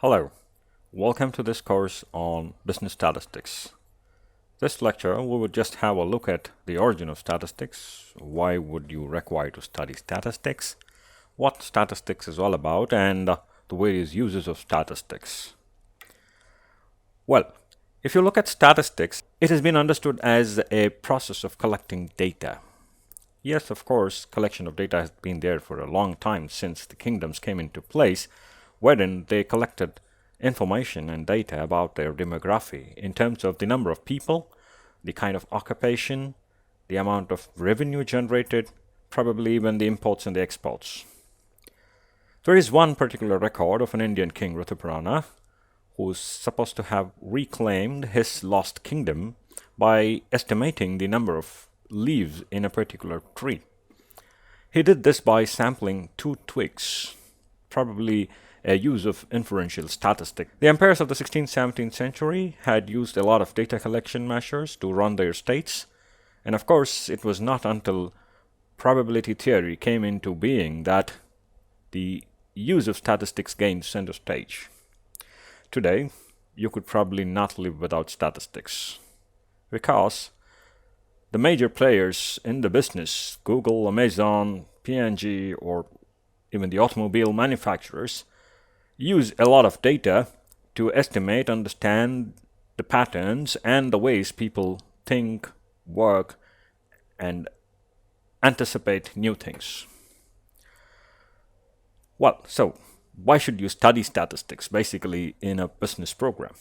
Hello, welcome to this course on business statistics. This lecture, we would just have a look at the origin of statistics, why would you require to study statistics, what statistics is all about, and the various uses of statistics. Well, if you look at statistics, it has been understood as a process of collecting data. Yes, of course, collection of data has been there for a long time since the kingdoms came into place, wherein they collected information and data about their demography in terms of the number of people, the kind of occupation, the amount of revenue generated, probably even the imports and the exports. There is one particular record of an Indian king, Rituparana, who's supposed to have reclaimed his lost kingdom by estimating the number of leaves in a particular tree. He did this by sampling 2 twigs, probably a use of inferential statistics. The empires of the 16th, 17th century had used a lot of data collection measures to run their states, and of course it was not until probability theory came into being that the use of statistics gained center stage. Today, you could probably not live without statistics, because the major players in the business, Google, Amazon, P&G, or even the automobile manufacturers, use a lot of data to estimate, understand the patterns and the ways people think, work, and anticipate new things. Well, so why should you study statistics basically in a business program?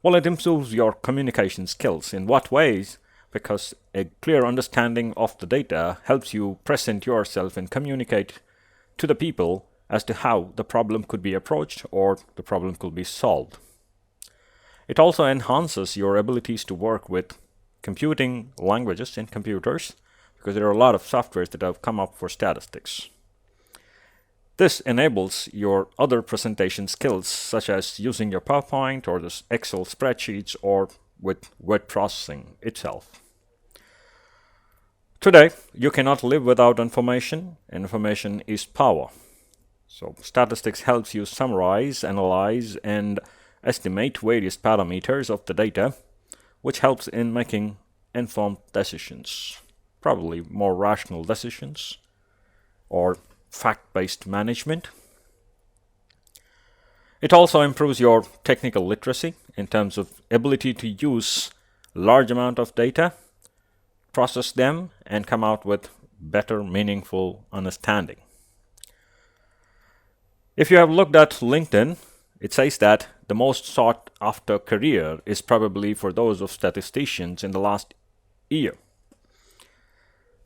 Well, it improves your communication skills. In what ways? Because a clear understanding of the data helps you present yourself and communicate to the people as to how the problem could be approached or the problem could be solved. It also enhances your abilities to work with computing languages in computers, because there are a lot of softwares that have come up for statistics. This enables your other presentation skills, such as using your PowerPoint or the Excel spreadsheets or with word processing itself. Today, you cannot live without information. Information is power. So statistics helps you summarize, analyze, and estimate various parameters of the data, which helps in making informed decisions, probably more rational decisions, or fact-based management. It also improves your technical literacy in terms of ability to use large amount of data, process them, and come out with better, meaningful understanding. If you have looked at LinkedIn, it says that the most sought after career is probably for those of statisticians in the last year.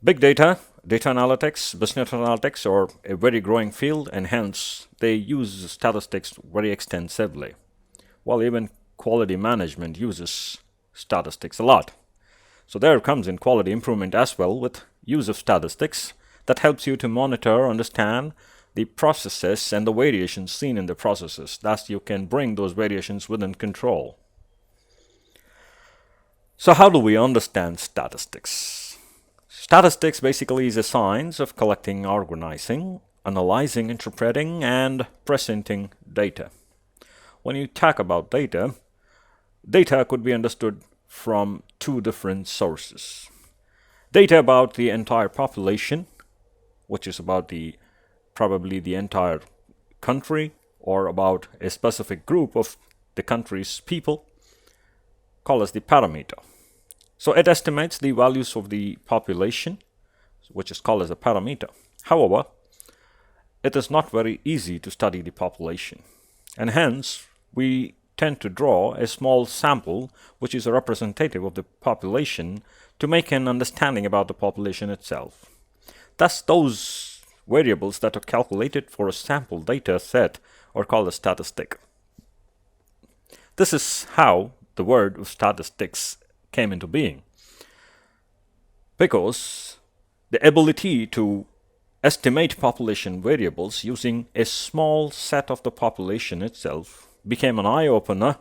Big data, data analytics, business analytics are a very growing field, and hence they use statistics very extensively. While even quality management uses statistics a lot. So there comes in quality improvement as well with use of statistics that helps you to monitor, understand the processes and the variations seen in the processes. Thus you can bring those variations within control. So how do we understand statistics? Statistics basically is a science of collecting, organizing, analyzing, interpreting, and presenting data. When you talk about data, data could be understood from 2 different sources. Data about the entire population, which is about probably the entire country or about a specific group of the country's people, called as the parameter. So it estimates the values of the population, which is called as a parameter. However, it is not very easy to study the population, and hence we tend to draw a small sample which is a representative of the population to make an understanding about the population itself. Thus, those variables that are calculated for a sample data set are called a statistic. This is how the word of statistics came into being, because the ability to estimate population variables using a small set of the population itself became an eye-opener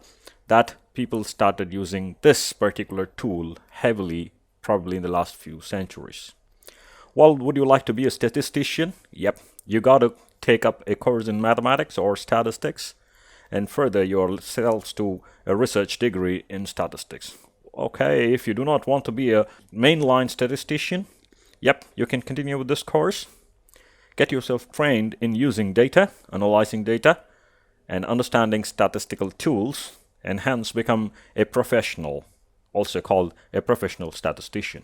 that people started using this particular tool heavily, probably in the last few centuries. Well, would you like to be a statistician? Yep, you got to take up a course in mathematics or statistics. and further yourselves to a research degree in statistics. Okay, if you do not want to be a mainline statistician, yep, you can continue with this course. Get yourself trained in using data, analyzing data, and understanding statistical tools, and hence become a professional, also called a professional statistician.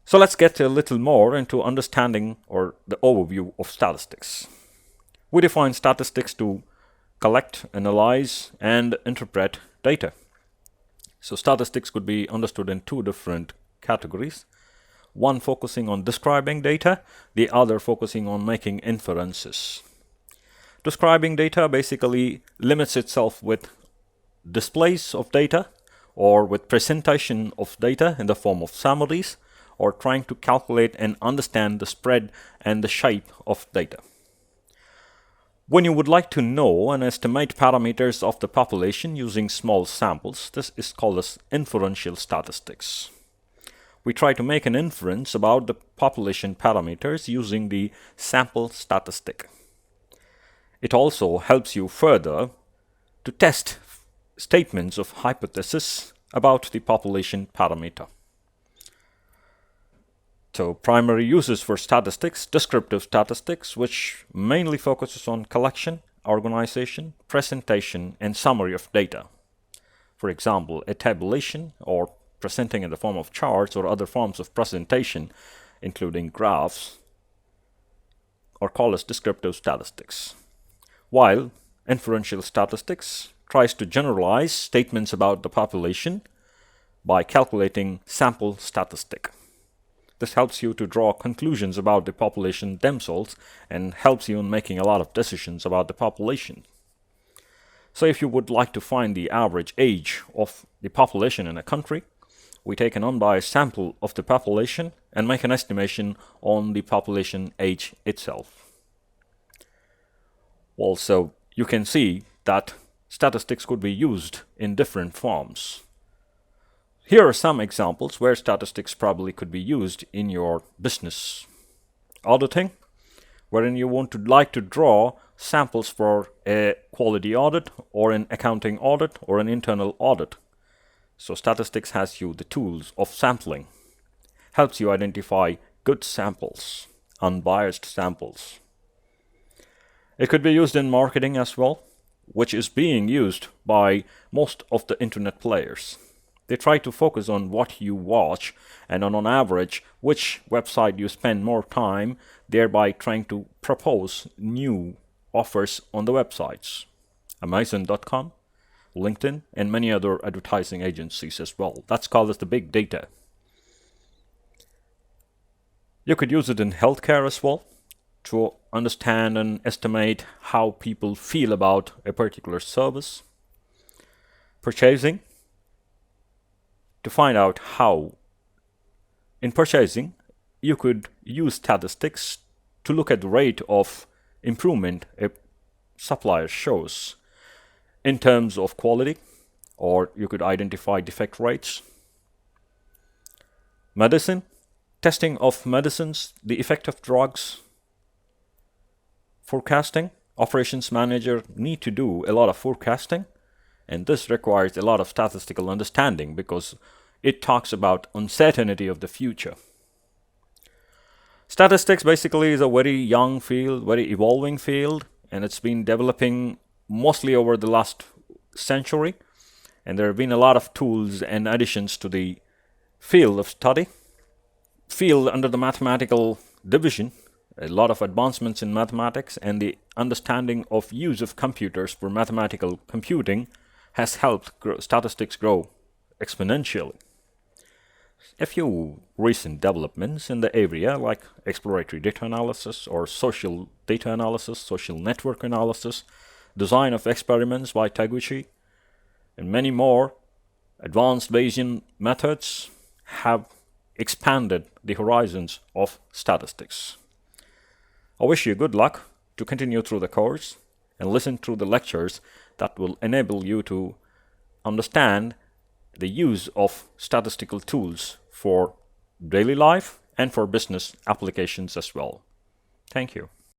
So let's get a little more into understanding or the overview of statistics. We define statistics to collect, analyze, and interpret data. So statistics could be understood in two different categories. One focusing on describing data, the other focusing on making inferences. Describing data basically limits itself with displays of data or with presentation of data in the form of summaries, or trying to calculate and understand the spread and the shape of data. When you would like to know and estimate parameters of the population using small samples, this is called as inferential statistics. We try to make an inference about the population parameters using the sample statistic. It also helps you further to test statements of hypothesis about the population parameter. So primary uses for statistics: descriptive statistics, which mainly focuses on collection, organization, presentation, and summary of data. For example, a tabulation or presenting in the form of charts or other forms of presentation, including graphs, are called as descriptive statistics. While inferential statistics tries to generalize statements about the population by calculating sample statistic. This helps you to draw conclusions about the population themselves and helps you in making a lot of decisions about the population. So if you would like to find the average age of the population in a country, we take an unbiased sample of the population and make an estimation on the population age itself. Also, you can see that statistics could be used in different forms. Here are some examples where statistics probably could be used in your business. Auditing, wherein you want to like to draw samples for a quality audit or an accounting audit or an internal audit. So statistics has you the tools of sampling, helps you identify good samples, unbiased samples. It could be used in marketing as well, which is being used by most of the internet players. They try to focus on what you watch and on average which website you spend more time, thereby trying to propose new offers on the websites. Amazon.com, LinkedIn, and many other advertising agencies as well. That's called as the big data. You could use it in healthcare as well to understand and estimate how people feel about a particular service. Purchasing, to find out how, in purchasing, you could use statistics to look at the rate of improvement a supplier shows in terms of quality, or you could identify defect rates. Medicine, testing of medicines, the effect of drugs. Forecasting, operations manager need to do a lot of forecasting, and this requires a lot of statistical understanding because it talks about uncertainty of the future. Statistics basically is a very young field, very evolving field, and it's been developing mostly over the last century, and there have been a lot of tools and additions to the field of study. Field under the mathematical division, a lot of advancements in mathematics and the understanding of use of computers for mathematical computing has helped statistics grow exponentially. A few recent developments in the area like exploratory data analysis or social data analysis, social network analysis, design of experiments by Taguchi, and many more advanced Bayesian methods have expanded the horizons of statistics. I wish you good luck to continue through the course and listen through the lectures that will enable you to understand the use of statistical tools for daily life and for business applications as well. Thank you.